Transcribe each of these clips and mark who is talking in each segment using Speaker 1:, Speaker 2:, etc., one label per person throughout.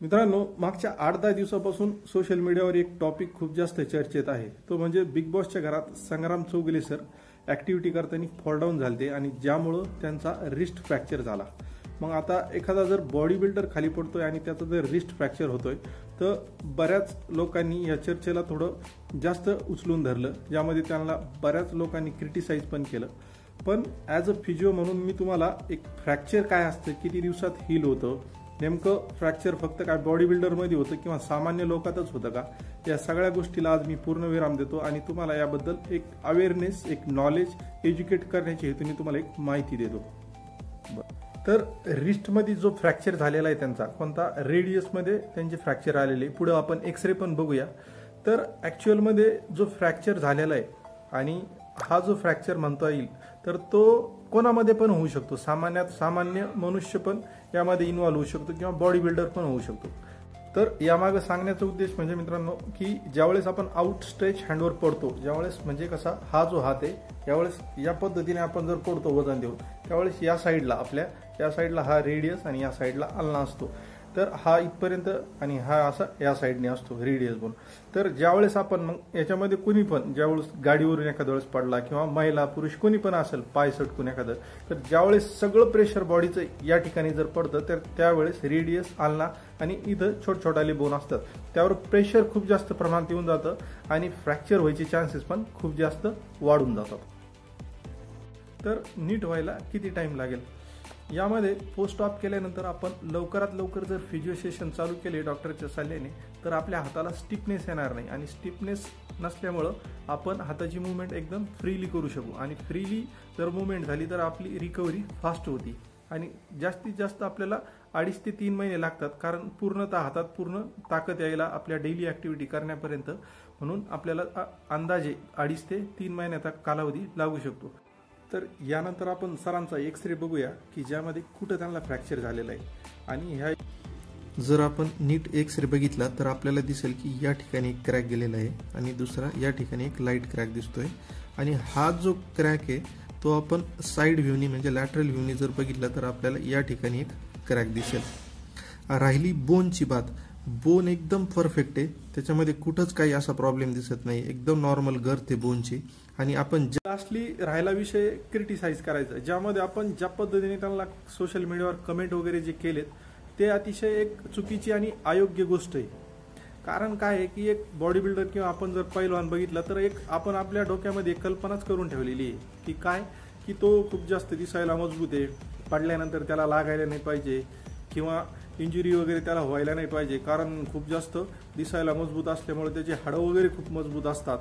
Speaker 1: मित्रांनो, मागच्या 8-10 दिवसापासून सोशल मीडियावर एक टॉपिक खूप जास्त चर्चेत आहे. तो म्हणजे बिग बॉसच्या घरात संग्राम चौगुले सर ऍक्टिव्हिटी करताना फॉल डाऊन झाले आणि ज्यामुळे त्यांचा रिस्ट फ्रॅक्चर झाला. मग आता एखादा जर बॉडी बिल्डर खाली पडतोय आणि त्याचा जर रिस्ट फ्रॅक्चर होतोय तर बऱ्याच लोकांनी या चर्चेला थोडं जास्त उचलून धरलं, ज्यामध्ये त्यांना बऱ्याच लोकांनी क्रिटिसाइज पण केलं. पण ॲज अ फिजिओ म्हणून मी तुम्हाला एक फ्रॅक्चर काय असतं, किती दिवसात हील होतं, नेमकं फ्रॅक्चर फक्त काय बॉडी बिल्डरमध्ये होतं किंवा सामान्य लोकातच होतं का, या सगळ्या गोष्टीला आज मी पूर्णविराम देतो आणि तुम्हाला याबद्दल एक अवेअरनेस, एक नॉलेज एज्युकेट करण्याच्या हेतूने तुम्हाला एक माहिती देतो. तर रिस्टमध्ये जो फ्रॅक्चर झालेला आहे त्यांचा कोणता रेडियसमध्ये त्यांचे फ्रॅक्चर आलेले, पुढे आपण एक्सरे पण बघूया. तर ॲक्च्युअलमध्ये जो फ्रॅक्चर झालेला आहे आणि हा जो फ्रॅक्चर म्हणता येईल तर तो कोणामध्ये पण होऊ शकतो. सामान्य मनुष्य पण यामध्ये इन्व्हॉल्व होऊ शकतो किंवा बॉडी बिल्डर पण होऊ शकतो. तर यामागे सांगण्याचा उद्देश म्हणजे मित्रांनो की ज्यावेळेस आपण आउटस्ट्रेच हँडवर पडतो, ज्यावेळेस म्हणजे कसा हा जो हात आहे यावेळेस या पद्धतीने आपण जर पडतो वजन देऊन, त्यावेळेस या साईडला आपल्या या साईडला हा रेडियस आणि या साईडला आलना असतो. तर हा इथपर्यंत आणि हा असा या साईडने असतो रेडियस बोन. तर ज्यावेळेस आपण मग याच्यामध्ये कुणी पण ज्यावेळेस गाडीवरून एखाद्या वेळेस पडला किंवा महिला पुरुष कोणी पण असेल पाय सटकून एखादं, तर ज्यावेळेस सगळं प्रेशर बॉडीचं या ठिकाणी जर पडतं तर त्यावेळेस रेडियस आलना आणि इथं छोटे बोन असतात, त्यावर प्रेशर खूप जास्त प्रमाणात येऊन जातं आणि फ्रॅक्चर व्हायचे चान्सेस पण खूप जास्त वाढून जातात. तर नीट व्हायला किती टाइम लागेल? यामध्ये पोस्ट ऑप केल्यानंतर आपण लवकरात लवकर जर फिजिओ सेशन चालू केले डॉक्टरच्या सल्ल्याने तर आपल्या हाताला स्टिफनेस येणार नाही आणि स्टिफनेस नसल्यामुळं आपण हाताची मूवमेंट एकदम फ्रीली करू शकू आणि फ्रीली जर मूवमेंट झाली तर आपली रिकव्हरी फास्ट होती आणि जास्तीत जास्त आपल्याला 2.5 ते 3 महिने लागतात, कारण पूर्णतः हातात पूर्ण ताकद यायला आपल्या डेली ॲक्टिव्हिटी करण्यापर्यंत. म्हणून आपल्याला अंदाजे 2.5 ते 3 महिन्याचा कालावधी लागू शकतो. तर यानंतर आपण सरांचा एक्सरे बघूया की ज्यामध्ये कुठं त्यांना फ्रॅक्चर झालेला आहे. आणि ह्या जर आपण नीट एक्सरे बघितला तर आपल्याला दिसेल की या ठिकाणी एक क्रॅक गेलेला आहे आणि दुसरा या ठिकाणी एक लाईट क्रॅक दिसतोय. आणि हा जो क्रॅक आहे तो आपण साईड व्ह्यूनी म्हणजे लॅटरल व्ह्यूनी जर बघितला तर आपल्याला या ठिकाणी एक क्रॅक दिसेल. राहिली बोनची बात, बोन एकदम परफेक्ट आहे, त्याच्यामध्ये कुठंच काही असा प्रॉब्लेम दिसत नाही, एकदम नॉर्मल गर्थ आहे बोनची. आणि आपण लास्टली राहिला विषय क्रिटिसाइज करायचा, ज्यामध्ये आपण ज्या पद्धतीने त्यांना सोशल मीडियावर कमेंट वगैरे जे केलेत ते अतिशय एक चुकीची आणि अयोग्य गोष्ट आहे. कारण काय आहे की एक बॉडी बिल्डर किंवा आपण जर पैलवान बघितला तर एक आपण आपल्या डोक्यामध्ये एक कल्पनाच करून ठेवलेली आहे की काय की तो खूप जास्त दिसायला मजबूत आहे, पडल्यानंतर त्याला लागायला नाही पाहिजे किंवा इंजुरी वगैरे त्याला व्हायला नाही पाहिजे, कारण खूप जास्त दिसायला मजबूत असल्यामुळे त्याचे हाडं वगैरे खूप मजबूत असतात.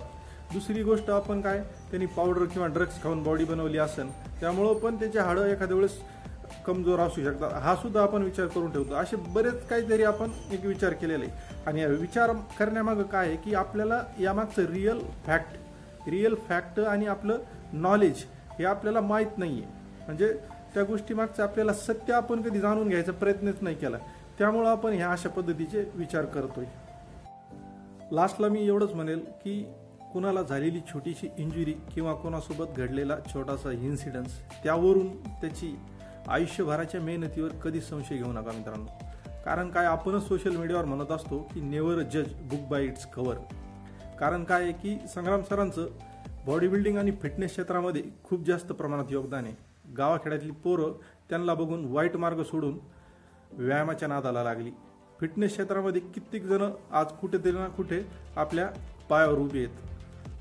Speaker 1: दुसरी गोष्ट आपण काय त्यांनी पावडर किंवा ड्रग्स खाऊन बॉडी बनवली असेल त्यामुळं पण त्याचे हाडं एखाद्या वेळेस कमजोर असू शकतात, हा सुद्धा आपण विचार करून ठेवतो. असे बरेच काहीतरी आपण एक विचार केलेला आहे. आणि या विचार करण्यामागं काय आहे की आपल्याला यामागचं रिअल फॅक्ट आणि आपलं नॉलेज हे आपल्याला माहीत नाही आहे. म्हणजे त्या गोष्टीमागचं आपल्याला सत्य आपण कधी जाणून घ्यायचा प्रयत्नच नाही केला, त्यामुळं आपण ह्या अशा पद्धतीचे विचार करतोय. लास्टला मी एवढंच म्हणेल की कुणाला झालेली छोटीशी इंजुरी किंवा कोणासोबत घडलेला छोटासा इन्सिडन्स त्यावरून त्याची आयुष्यभराच्या मेहनतीवर कधीच संशय घेऊ नका मित्रांनो. कारण काय आपणच सोशल मीडियावर म्हणत असतो की नेव्हर जज बुक बाय इट्स कव्हर. कारण काय आहे की संग्राम सरांचं बॉडी बिल्डिंग आणि फिटनेस क्षेत्रामध्ये खूप जास्त प्रमाणात योगदान आहे. गावाखेड्यातली पोरं त्यांना बघून वाईट मार्ग सोडून व्यायामाच्या नादाला लागली. फिटनेस क्षेत्रामध्ये कित्येक जण आज कुठेतरी ना कुठे आपल्या पायावर उभे आहेत.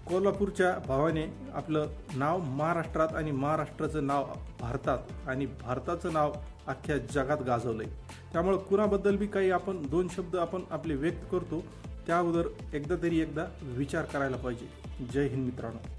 Speaker 1: कोल्हापूरच्या भावाने आपलं नाव महाराष्ट्रात आणि महाराष्ट्राचं नाव भारतात आणि भारताचं नाव अख्ख्या जगात गाजवलंय. त्यामुळे कुणाबद्दल बी काही आपण 2 शब्द आपण आपले व्यक्त करतो त्या अगोदर एकदा विचार करायला पाहिजे. जय हिंद मित्रांनो.